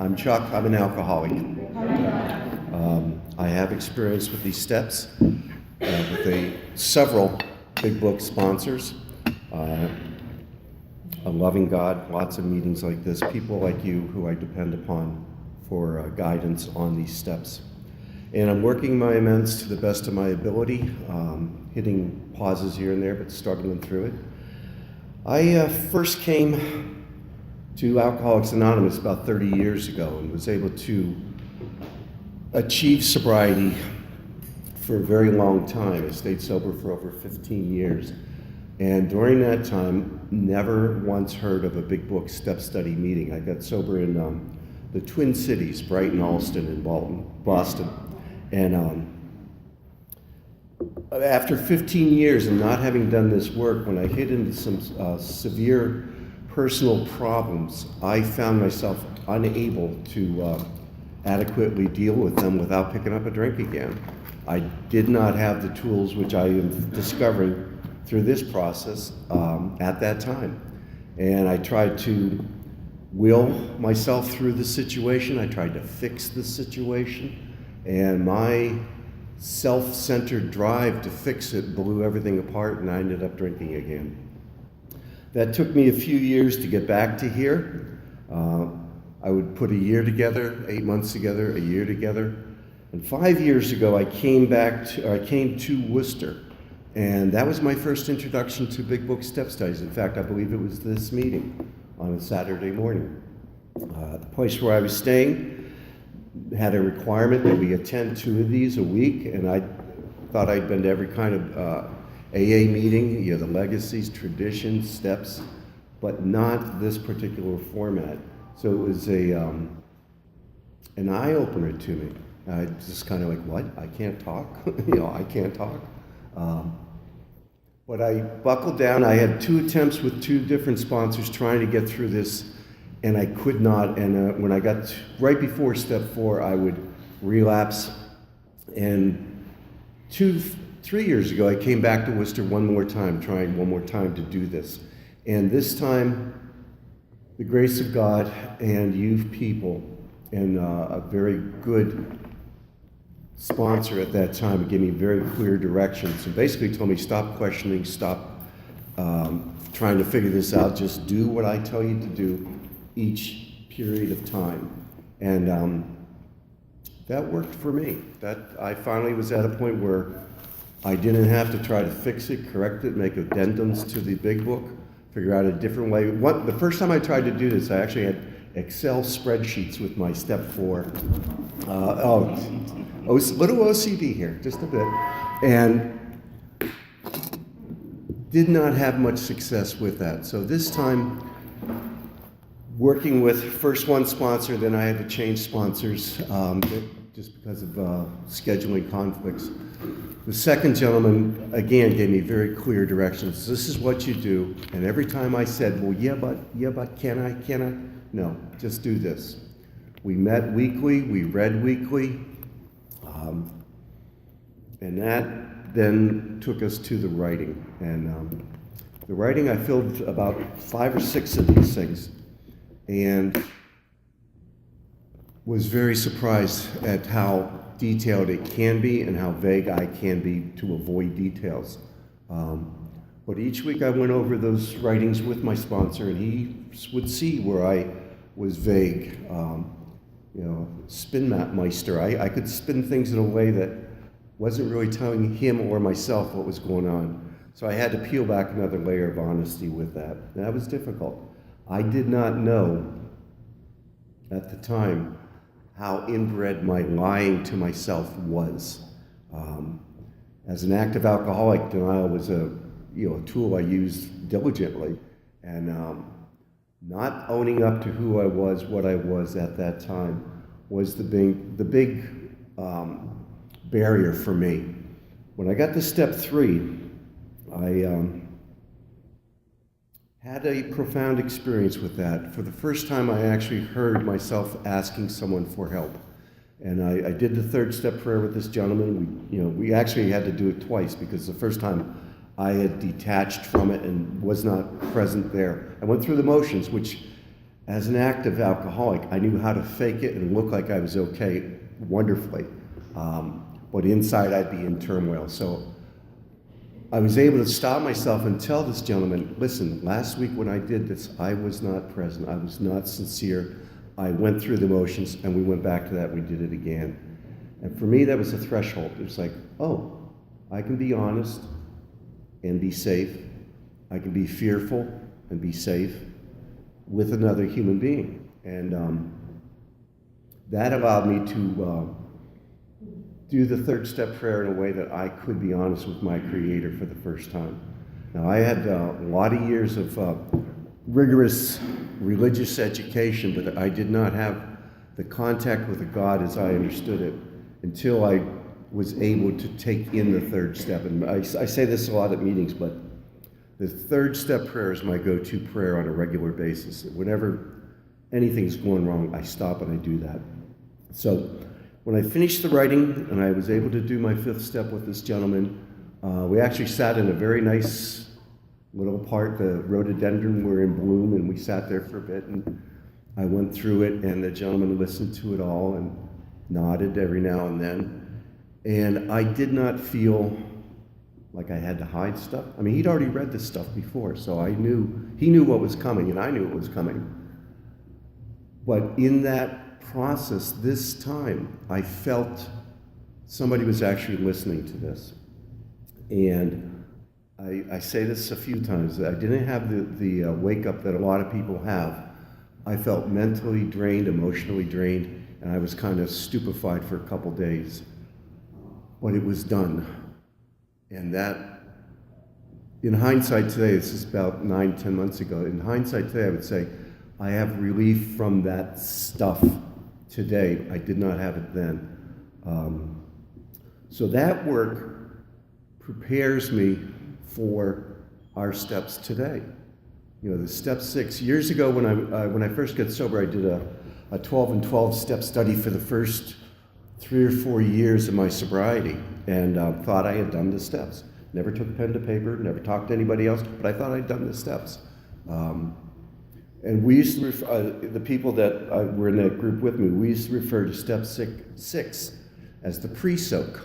I'm Chuck. I'm an alcoholic. I have experience with these steps, with several big book sponsors, a loving God, lots of meetings like this, people like you who I depend upon for guidance on these steps. And I'm working my amends to the best of my ability, hitting pauses here and there, but struggling through it. I first came to Alcoholics Anonymous about 30 years ago and was able to achieve sobriety for a very long time. I stayed sober for over 15 years. And during that time, never once heard of a Big Book Step Study meeting. I got sober in the Twin Cities, Brighton, Allston, and Boston. And after 15 years and not having done this work, when I hit into some severe personal problems, I found myself unable to adequately deal with them without picking up a drink again. I did not have the tools which I am discovering through this process at that time. And I tried to will myself through the situation. I tried to fix the situation. And my self-centered drive to fix it blew everything apart, and I ended up drinking again. That took me a few years to get back to here. I would put a year together, 8 months together, a year together. And 5 years ago, I came to Worcester. And that was my first introduction to Big Book Step Studies. In fact, I believe it was this meeting on a Saturday morning. The place where I was staying had a requirement that we attend 2 of these a week, and I thought I'd been to every kind of AA meeting, the legacies, traditions, steps, but not this particular format. So it was an eye-opener to me. I just kind of like, what? I can't talk? I can't talk. But I buckled down. I had 2 attempts with 2 different sponsors trying to get through this, and I could not. And when I got right before step 4, I would relapse. And 3 years ago, I came back to Worcester one more time, trying one more time to do this. And this time, the grace of God and you people, and a very good sponsor at that time gave me very clear directions and basically told me, stop questioning, stop trying to figure this out, just do what I tell you to do each period of time. And that worked for me. That I finally was at a point where I didn't have to try to fix it, correct it, make addendums to the Big Book, figure out a different way. The first time I tried to do this, I actually had Excel spreadsheets with my step 4. Little OCD here, just a bit. And did not have much success with that. So this time, working with first one sponsor, then I had to change sponsors just because of scheduling conflicts. The second gentleman, again, gave me very clear directions. This is what you do. And every time I said, well, yeah, but can I? No, just do this. We met weekly, we read weekly, and that then took us to the writing. And the writing, I filled about 5 or 6 of these things, and was very surprised at how detailed it can be and how vague I can be to avoid details. But each week I went over those writings with my sponsor, and he would see where I was vague. Spin map meister. I could spin things in a way that wasn't really telling him or myself what was going on. So I had to peel back another layer of honesty with that. And that was difficult. I did not know at the time how inbred my lying to myself was. As an active alcoholic, denial was a tool I used diligently, and not owning up to who I was, what I was at that time, was the big barrier for me. When I got to step 3, I had a profound experience with that. For the first time, I actually heard myself asking someone for help. And I did the 3rd step prayer with this gentleman. We actually had to do it twice because the first time I had detached from it and was not present there. I went through the motions, which As an active alcoholic, I knew how to fake it and look like I was okay wonderfully. But inside I'd be in turmoil. So I was able to stop myself and tell this gentleman, listen, last week when I did this, I was not present. I was not sincere. I went through the motions, and we went back to that. We did it again. And for me, that was a threshold. It was like, oh, I can be honest and be safe. I can be fearful and be safe with another human being. And that allowed me to do the third step prayer in a way that I could be honest with my Creator for the first time. Now, I had a lot of years of rigorous religious education, but I did not have the contact with the God as I understood it until I was able to take in the third step. And I say this a lot at meetings, but the third step prayer is my go-to prayer on a regular basis. Whenever anything's going wrong, I stop and I do that. So when I finished the writing and I was able to do my fifth step with this gentleman, we actually sat in a very nice little park. The rhododendron were in bloom, and we sat there for a bit, and I went through it, and the gentleman listened to it all and nodded every now and then. And I did not feel like I had to hide stuff. I mean, he'd already read this stuff before, so he knew what was coming, and I knew what was coming. But in that process, this time, I felt somebody was actually listening to this. And I say this a few times, that I didn't have the wake up that a lot of people have. I felt mentally drained, emotionally drained, and I was kind of stupefied for a couple days. But it was done. And that, in hindsight today, this is about 9-10 months ago, in hindsight today I would say, I have relief from that stuff today. I did not have it then. So that work prepares me for our steps today. You know, the step 6. Years ago when I first got sober, I did a 12 and 12 step study for the first 3 or 4 years of my sobriety, and thought I had done the steps. Never took pen to paper, never talked to anybody else, but I thought I'd done the steps. And we used to refer, the people that were in that group with me, we used to refer to step 6 as the pre-soak.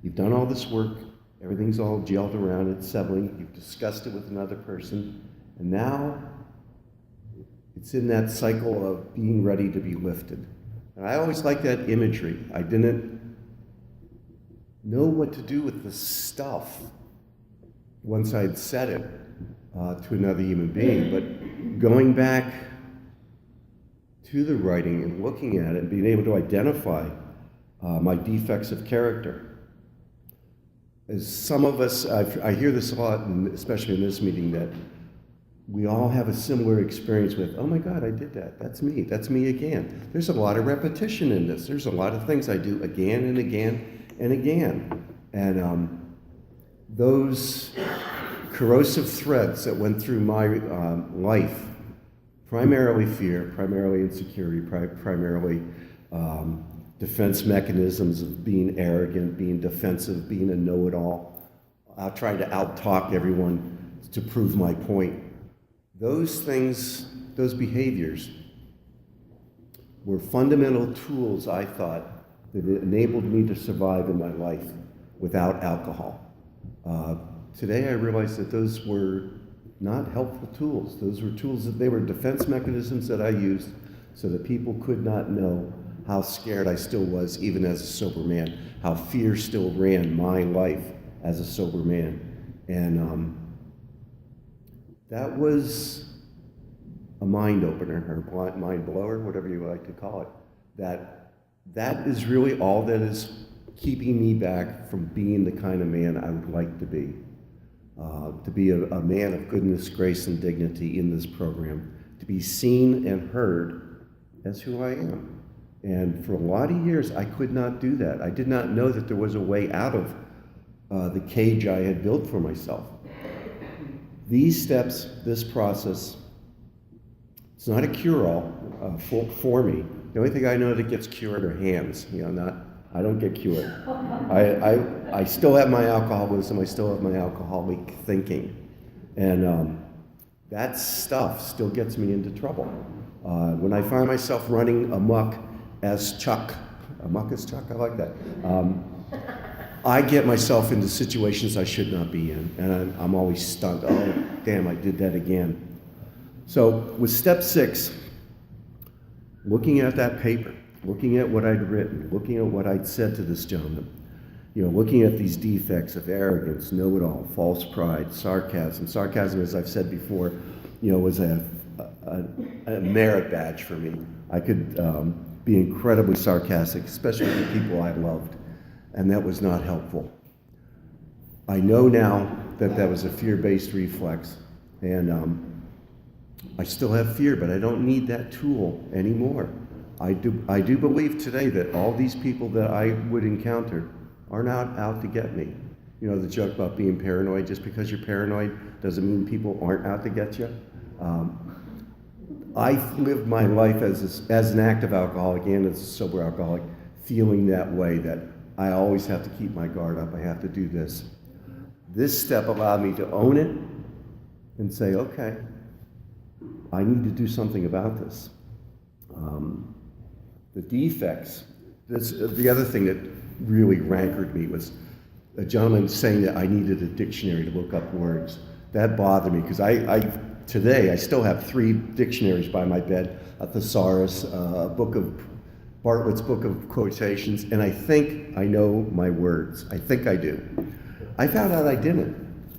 You've done all this work, everything's all gelled around, it's settling, you've discussed it with another person, and now it's in that cycle of being ready to be lifted. And I always liked that imagery. I didn't know what to do with the stuff once I'd said it to another human being, but going back to the writing and looking at it and being able to identify my defects of character. As some of us, I hear this a lot, and especially in this meeting, that we all have a similar experience with, oh my God, I did that. That's me again. There's a lot of repetition in this. There's a lot of things I do again and again and again. And those corrosive threads that went through my life, primarily fear, primarily insecurity, primarily defense mechanisms of being arrogant, being defensive, being a know-it-all, trying to out-talk everyone to prove my point. Those things, those behaviors were fundamental tools, I thought, that enabled me to survive in my life without alcohol. Today I realize that those were not helpful tools. Those were tools that they were defense mechanisms that I used so that people could not know how scared I still was even as a sober man, how fear still ran my life as a sober man. And that was a mind opener or mind blower, whatever you like to call it. That is really all that is keeping me back from being the kind of man I would like to be a man of goodness, grace, and dignity in this program, to be seen and heard as who I am. And for a lot of years, I could not do that. I did not know that there was a way out of the cage I had built for myself. These steps, this process, it's not a cure-all for me. The only thing I know that gets cured are hands. I don't get cured. I still have my alcoholism. I still have my alcoholic thinking. And That stuff still gets me into trouble. When I find myself running amok as Chuck, amok as Chuck, I like that. I get myself into situations I should not be in, and I'm always stunned. Oh, damn, I did that again. So with step 6, looking at that paper, looking at what I'd written, looking at what I'd said to this gentleman, looking at these defects of arrogance, know-it-all, false pride, sarcasm. Sarcasm, as I've said before, was a merit badge for me. I could be incredibly sarcastic, especially with the people I loved, and that was not helpful. I know now that that was a fear-based reflex, and I still have fear, but I don't need that tool anymore. I do believe today that all these people that I would encounter are not out to get me. The joke about being paranoid, just because you're paranoid doesn't mean people aren't out to get you. I lived my life as an active alcoholic and as a sober alcoholic, feeling that way, that I always have to keep my guard up, I have to do this. This step allowed me to own it and say, okay, I need to do something about this. The defects, the other thing that really rancored me was a gentleman saying that I needed a dictionary to look up words. That bothered me because today I still have 3 dictionaries by my bed, a thesaurus, a book of Bartlett's Book of Quotations, and I think I know my words. I think I do. I found out I didn't.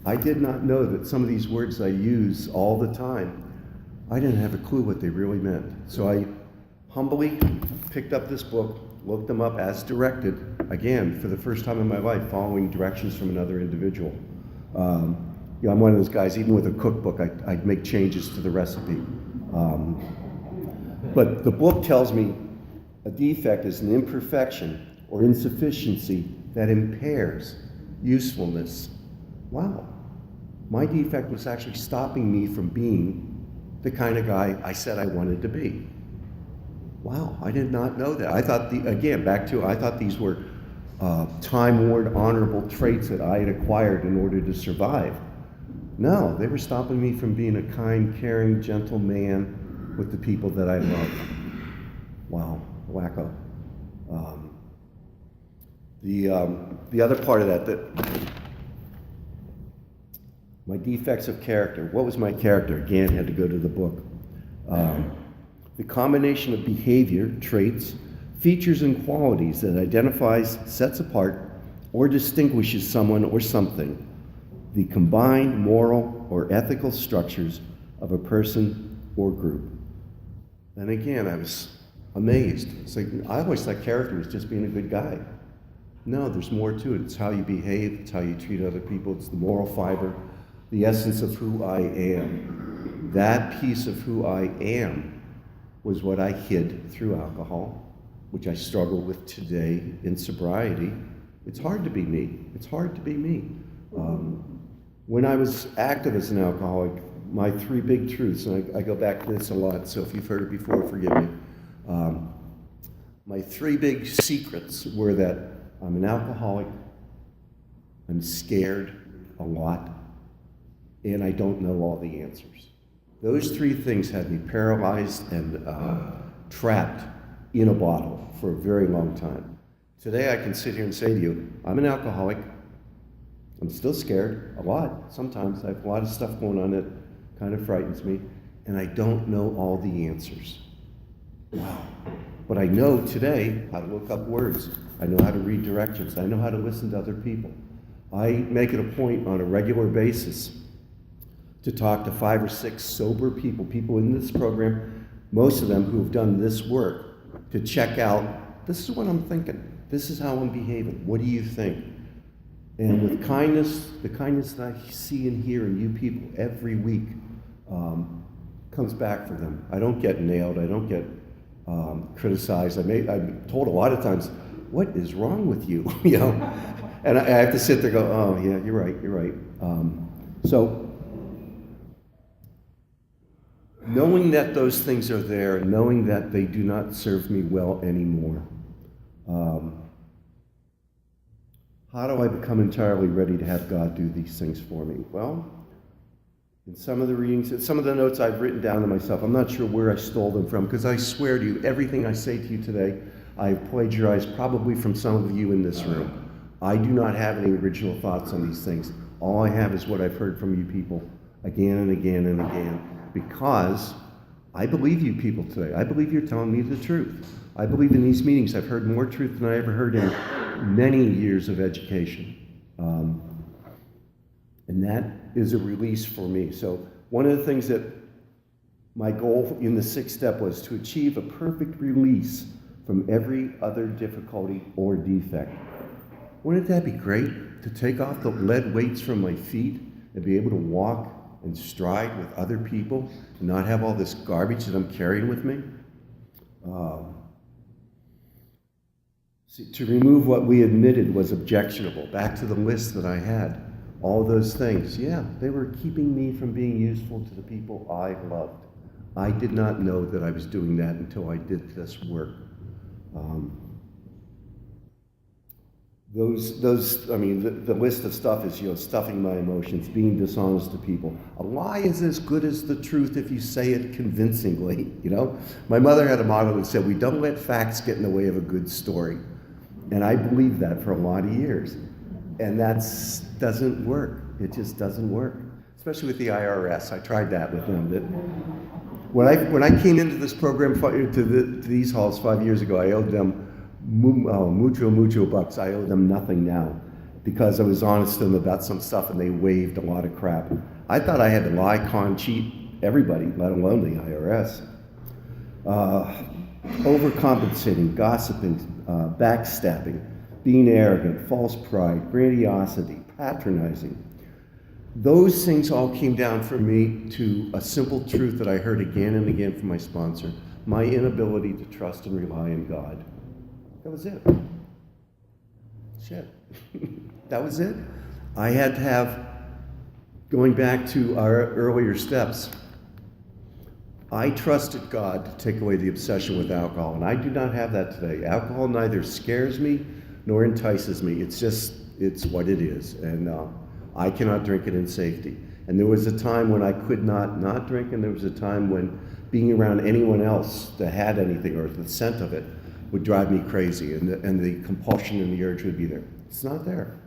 I did not know that some of these words I use all the time, I didn't have a clue what they really meant. So I humbly picked up this book, looked them up as directed, again, for the first time in my life, following directions from another individual. I'm one of those guys, even with a cookbook, I'd make changes to the recipe. But the book tells me a defect is an imperfection or insufficiency that impairs usefulness. Wow. My defect was actually stopping me from being the kind of guy I said I wanted to be. Wow, I did not know that. I thought, I thought these were time-worn, honorable traits that I had acquired in order to survive. No, they were stopping me from being a kind, caring, gentle man with the people that I love. Wow, wacko. The other part of that my defects of character. What was my character? Again, had to go to the book. The combination of behavior, traits, features, and qualities that identifies, sets apart, or distinguishes someone or something. The combined moral or ethical structures of a person or group. And again, I was amazed. It's like, I always thought character was just being a good guy. No, there's more to it. It's how you behave, it's how you treat other people, it's the moral fiber, the essence of who I am. That piece of who I am was what I hid through alcohol, which I struggle with today in sobriety. It's hard to be me. It's hard to be me. When I was active as an alcoholic, my 3 big truths, and I go back to this a lot, so if you've heard it before, forgive me. My 3 big secrets were that I'm an alcoholic, I'm scared a lot, and I don't know all the answers. Those 3 things had me paralyzed and trapped in a bottle for a very long time. Today I can sit here and say to you, I'm an alcoholic. I'm still scared a lot. Sometimes I have a lot of stuff going on that kind of frightens me, and I don't know all the answers. Wow. But I know today how to look up words. I know how to read directions. I know how to listen to other people. I make it a point on a regular basis to talk to 5 or 6 sober people in this program, most of them who have done this work, to check out, this is what I'm thinking. This is how I'm behaving. What do you think? And with kindness, the kindness that I see and hear in you people every week comes back for them. I don't get nailed. I don't get criticized. I'm told a lot of times, what is wrong with you? And I have to sit there and go, oh, yeah, you're right. So knowing that those things are there, and knowing that they do not serve me well anymore, how do I become entirely ready to have God do these things for me? Well, In some of the readings, some of the notes I've written down to myself, I'm not sure where I stole them from, because I swear to you, everything I say to you today, I've plagiarized probably from some of you in this room. I do not have any original thoughts on these things. All I have is what I've heard from you people again and again and again, because I believe you people today. I believe you're telling me the truth. I believe in these meetings I've heard more truth than I ever heard in many years of education. And that is a release for me. So one of the things that my goal in the 6th step was to achieve a perfect release from every other difficulty or defect. Wouldn't that be great, to take off the lead weights from my feet and be able to walk and stride with other people and not have all this garbage that I'm carrying with me? To remove what we admitted was objectionable. Back to the list that I had. All those things, yeah, they were keeping me from being useful to the people I loved. I did not know that I was doing that until I did this work. The list of stuff is, stuffing my emotions, being dishonest to people. A lie is as good as the truth if you say it convincingly, My mother had a motto that said, we don't let facts get in the way of a good story. And I believed that for a lot of years. And that doesn't work. It just doesn't work. Especially with the IRS. I tried that with them. When I came into this program to these halls 5 years ago, I owed them mucho bucks. I owe them nothing now because I was honest to them about some stuff and they waived a lot of crap. I thought I had to lie, con, cheat everybody, let alone the IRS. Overcompensating, gossiping, backstabbing, being arrogant, false pride, grandiosity, patronizing. Those things all came down for me to a simple truth that I heard again and again from my sponsor: my inability to trust and rely on God. That was it. Shit. That was it. I had to have, going back to our earlier steps, I trusted God to take away the obsession with alcohol, and I do not have that today. Alcohol neither scares me nor entices me. It's what it is, and I cannot drink it in safety. And there was a time when I could not drink, and there was a time when being around anyone else that had anything, or the scent of it, would drive me crazy, and the compulsion and the urge would be there. It's not there.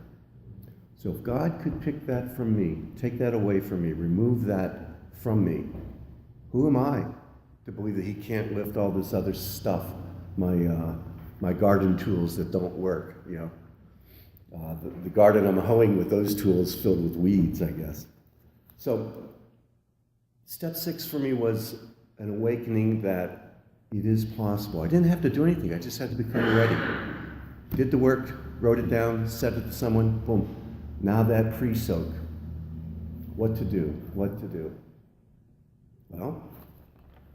So if God could pick that from me, take that away from me, remove that from me, who am I to believe that he can't lift all this other stuff, my garden tools that don't work, the garden I'm hoeing with those tools filled with weeds, I guess. So step 6 for me was an awakening that it is possible. I didn't have to do anything. I just had to become ready. Did the work, wrote it down, said it to someone, boom. Now that pre-soak. What to do? Well,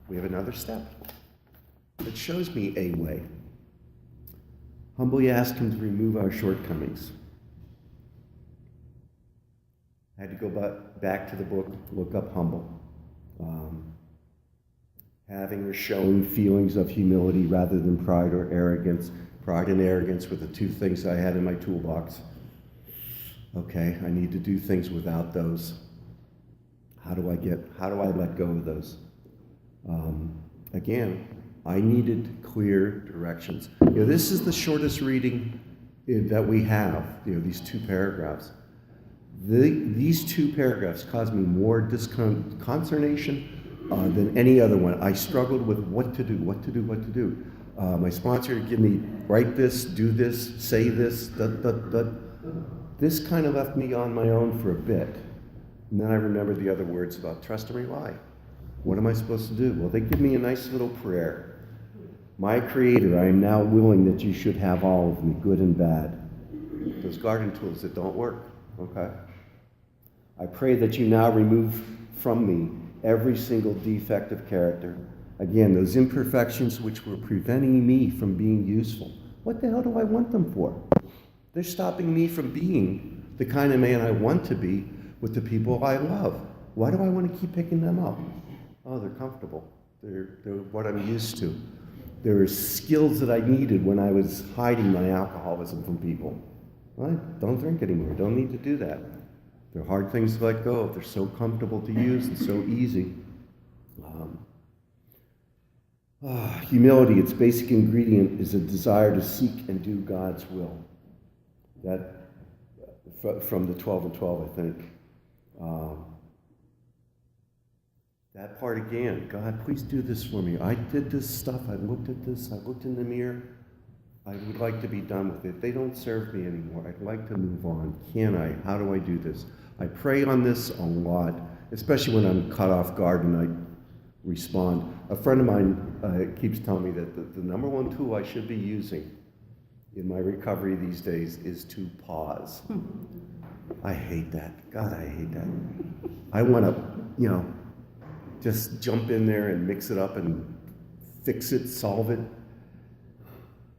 we have another step. It shows me a way. Humbly ask him to remove our shortcomings. I had to go back to the book, look up humble. Having or showing feelings of humility rather than pride or arrogance. Pride and arrogance were the two things I had in my toolbox. Okay, I need to do things without those. How do I let go of those? Again, I needed clear directions. This is the shortest reading that we have, these 2 paragraphs. These 2 paragraphs caused me more consternation than any other one. I struggled with what to do. My sponsor would give me, write this, do this, say this, This kind of left me on my own for a bit. And then I remembered the other words about trust and rely. What am I supposed to do? Well, they give me a nice little prayer. My Creator, I am now willing that you should have all of me, good and bad. Those garden tools that don't work, okay? I pray that you now remove from me every single defect of character. Again, those imperfections which were preventing me from being useful. What the hell do I want them for? They're stopping me from being the kind of man I want to be with the people I love. Why do I want to keep picking them up? Oh, they're comfortable. They're what I'm used to. There were skills that I needed when I was hiding my alcoholism from people. Well, I don't drink anymore. Don't need to do that. They're hard things to let go of. They're so comfortable to use and so easy. Humility, its basic ingredient, is a desire to seek and do God's will. That from the 12 and 12, I think. That part again, God, please do this for me. I did this stuff. I looked at this. I looked in the mirror. I would like to be done with it. They don't serve me anymore. I'd like to move on. Can I? How do I do this? I pray on this a lot, especially when I'm caught off guard and I respond. A friend of mine keeps telling me that the number one tool I should be using in my recovery these days is to pause. I hate that. God, I hate that. I want to, just jump in there and mix it up and fix it, solve it.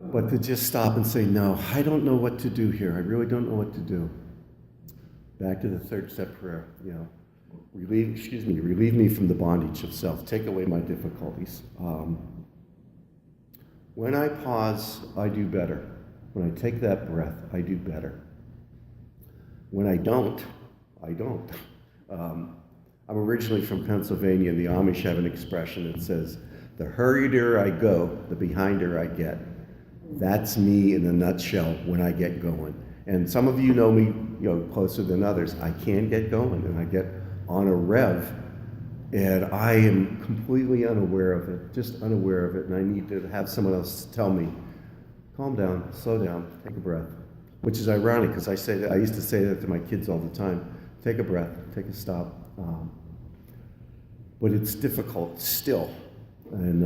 But to just stop and say, no, I don't know what to do here. I really don't know what to do. Back to the third step prayer, relieve me from the bondage of self. Take away my difficulties. When I pause, I do better. When I take that breath, I do better. When I don't, I don't. I'm originally from Pennsylvania, and the Amish have an expression that says, the hurrieder I go, the behinder I get. That's me in a nutshell when I get going. And some of you know me, closer than others. I can get going, and I get on a rev, and I am completely unaware of it, just unaware of it, and I need to have someone else tell me, calm down, slow down, take a breath. Which is ironic, because I used to say that to my kids all the time. Take a breath, take a stop. But it's difficult still. And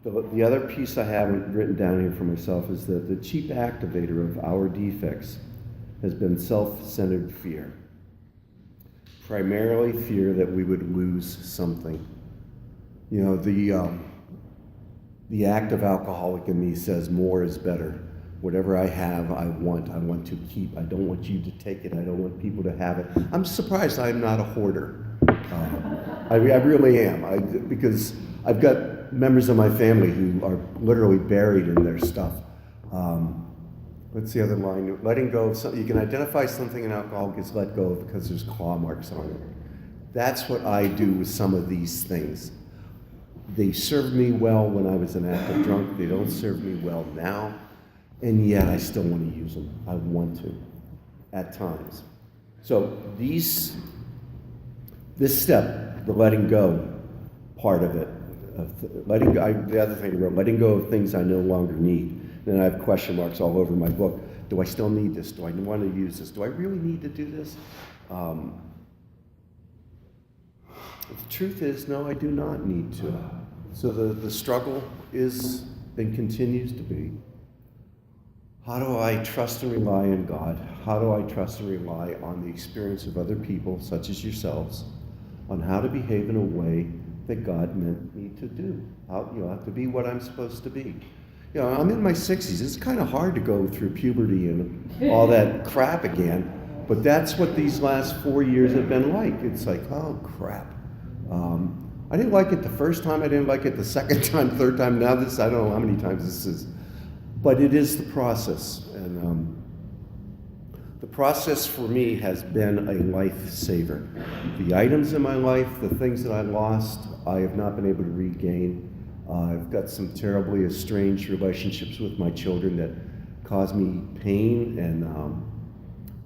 the other piece I haven't written down here for myself is that the chief activator of our defects has been self-centered fear. Primarily fear that we would lose something. The active alcoholic in me says more is better. Whatever I have, I want to keep. I don't want you to take it. I don't want people to have it. I'm surprised I'm not a hoarder. I really am, because I've got members of my family who are literally buried in their stuff. What's the other line? Letting go of something. You can identify something an alcoholic is let go of because there's claw marks on it. That's what I do with some of these things. They served me well when I was an active drunk. They don't serve me well now. And yet I still want to use them. I want to, at times. So this step, the letting go part of it, the other thing I wrote, letting go of things I no longer need. Then I have question marks all over my book. Do I still need this? Do I want to use this? Do I really need to do this? The truth is, no, I do not need to. So the struggle is and continues to be, how do I trust and rely on God? How do I trust and rely on the experience of other people, such as yourselves, on how to behave in a way that God meant me to do? To be what I'm supposed to be. I'm in my 60s. It's kind of hard to go through puberty and all that crap again, but that's what these last 4 years have been like. It's like, oh, crap. I didn't like it the first time. I didn't like it the second time, third time. Now I don't know how many times this is. But it is the process, and the process for me has been a lifesaver. The items in my life, the things that I lost, I have not been able to regain. I've got some terribly estranged relationships with my children that cause me pain and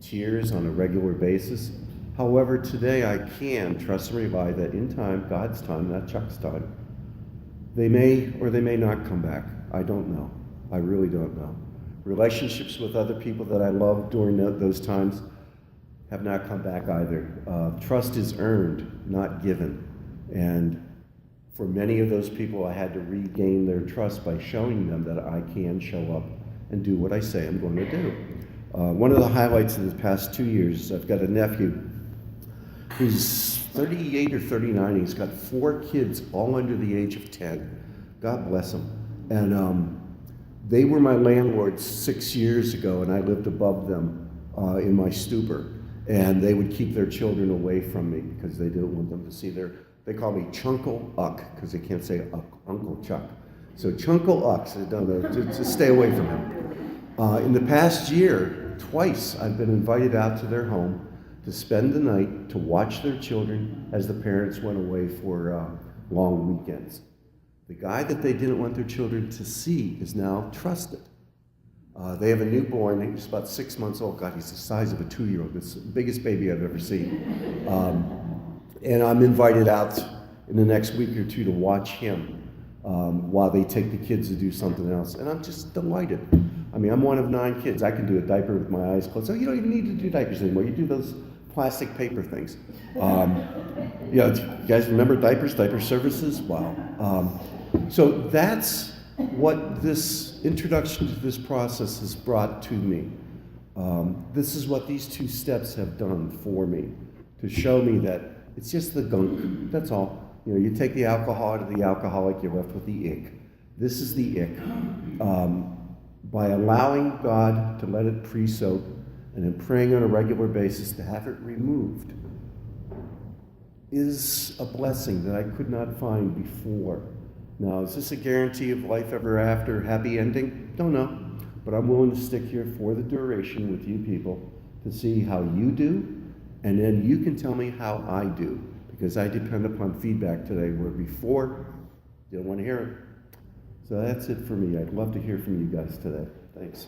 tears on a regular basis. However, today I can trust and rely that in time, God's time, not Chuck's time, they may or they may not come back. I don't know. I really don't know. Relationships with other people that I loved during those times have not come back either. Trust is earned, not given. And for many of those people, I had to regain their trust by showing them that I can show up and do what I say I'm going to do. One of the highlights of the past 2 years, I've got a nephew who's 38 or 39. He's got 4 kids, all under the age of 10. God bless him. And they were my landlords 6 years ago, and I lived above them in my stupor. And they would keep their children away from me because they didn't want them to see they call me Chunkle Uck because they can't say Uncle Chuck. So Chunkle Uck, so just stay away from him. In the past year, twice I've been invited out to their home to spend the night to watch their children as the parents went away for long weekends. The guy that they didn't want their children to see is now trusted. They have a newborn, he's about 6 months old. God, he's the size of a 2-year-old. It's the biggest baby I've ever seen. And I'm invited out in the next week or two to watch him while they take the kids to do something else. And I'm just delighted. I mean, I'm one of 9 kids. I can do a diaper with my eyes closed. So you don't even need to do diapers anymore. You do those plastic paper things. You guys remember diapers, diaper services? Wow. So that's what this introduction to this process has brought to me. This is what these 2 steps have done for me, to show me that it's just the gunk, that's all. You know, you take the alcohol out of the alcoholic, you're left with the ick. This is the ick. By allowing God to let it pre-soak and then praying on a regular basis to have it removed is a blessing that I could not find before. Now, is this a guarantee of life ever after, happy ending? Don't know. But I'm willing to stick here for the duration with you people to see how you do, and then you can tell me how I do, because I depend upon feedback today, where before, you don't want to hear it. So that's it for me. I'd love to hear from you guys today. Thanks.